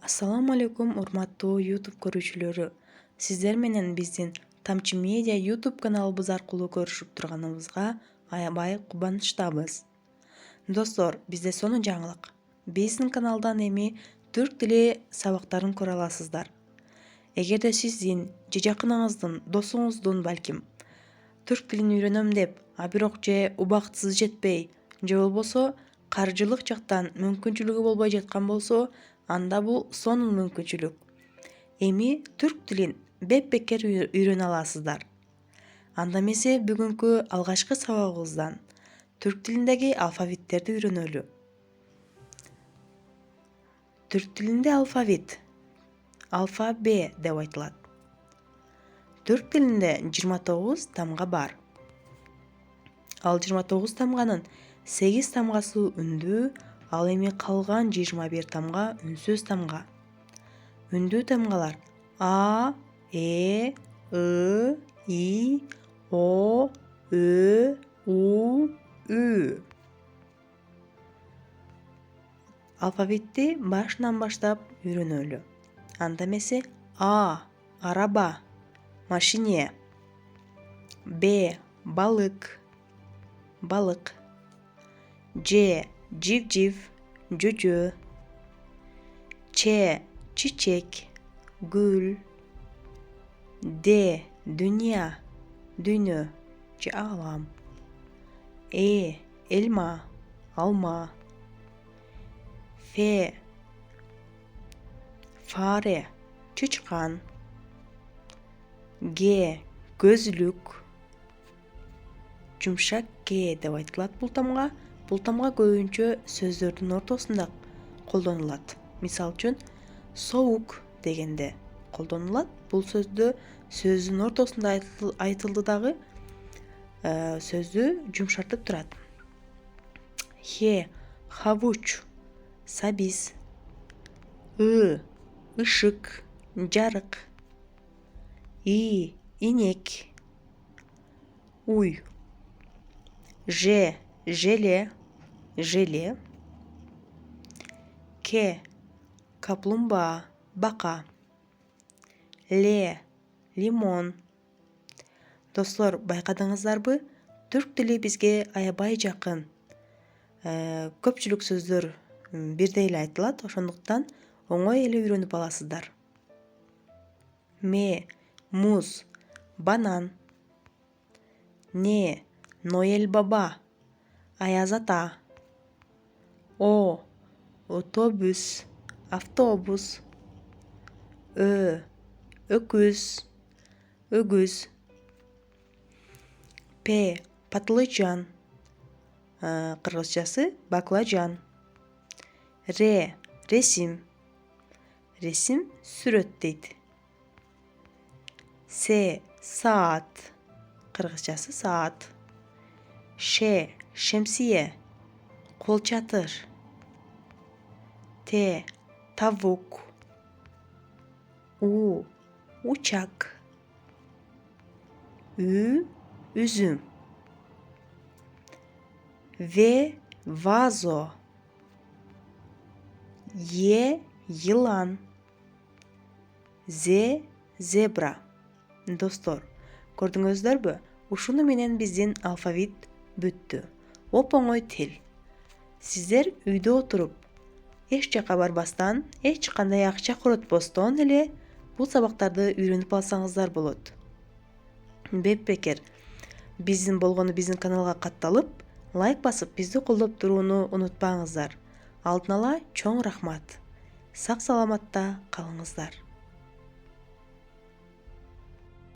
Assalamu алейкум, урматтуу YouTube көрүүчүлөрү. Сиздер менен биздин Тамчы Медиа YouTube каналыбыз аркылуу көрүшүп турганыбызга аябай кубанычтабыз. Достор, бизде сонун жаңылык. Биздин каналдан эми түрк тили сабактарын көрө аласыздар. Эгерде сиздин же жакыныңыздын, досуңуздун балким түрк тилин үйрөнөм деп, бирок же убактысы жетпей, же болбосо каржылык жактан мүмкүнчүлүгү болбой жаткан болсо, анда бул сонун мүмкүнчүлүк. Эми түрк тилин бепбекер үйрөнө аласыздар. Анда эмесе бүгүнкү алгачкы сабагыбыздан түрк тилиндеги алфавиттерди үйрөнөлү. Түрк тилинде алфавит алфа-б деп айтылат. Түрк тилинде 29 тамга бар. Ал 29 тамганын 8 тамгасы үндүү, ал эми калган 21 тамга үнсүз тамга. Үндүү тамгалар А, Э, И, И, О, Ö, У, Ү. Алфавитти башынан баштап үйрөнөлү. Анда эмесе А. Араба, машине. Б. Балык, балык. Ж. Живжив, жөжө. Ч. Чичек, гүл. Д. Дүйнө, дүйнө же алам. Элма, алма. Ф. Фаре, чычкан. Г. Көзүлүк, жумшак Г деп айтылат бул тамга. Бул тамга көбүнчө сөздөрдүн ортосунда колдонулат. Мисалы үчүн, соук дегенде колдонулат. Бул сөздүн ортосунда айтылды дагы сөздү жумшартып турат. Х. Хавуч, сабиз. И. Ишык, жарык. И. Инек, уй. Ж. Желе, желе. К. Каплумбаа, бака. Л. Лимон. Достор, байкадыңыздарбы? Түрк тили бизге аябай жакын. Көпчүлүк сөздөр бирдей эле айтылат, ошондуктан оңой эле үйрөнүп аласыздар. М. Муз, банан. Н. Ноэль баба, Аяз ата. О. Отобус, автобус. Ö. Өкүз, өгүз. П. Патлыжан, кыргызчасы баклажан. Р. Ресим, ресим сүрөт дейт. С. Саат, кыргызчасы саат. Ш. Шемсие, кол чатыр. Т. Тавук. У. Учак. Ү. Üzüm. В. Вазо. Е. Йылан. З. Зебра. Достор, көрдүңүздөрбү? Ушуну менен биздин алфавит бүттү. Оп-оңой тил. Сиздер үйдө отуруп, эч жака барбастан, эч кандай акча коротпостон эле бул сабактарды үйрөнүп алсаңыздар болот. Бепбекер биздин каналга катталып, лайк басып, бизди колдоп турууну унутпаңыздар. Алдын ала чоң рахмат. Сак саламатта калыңыздар.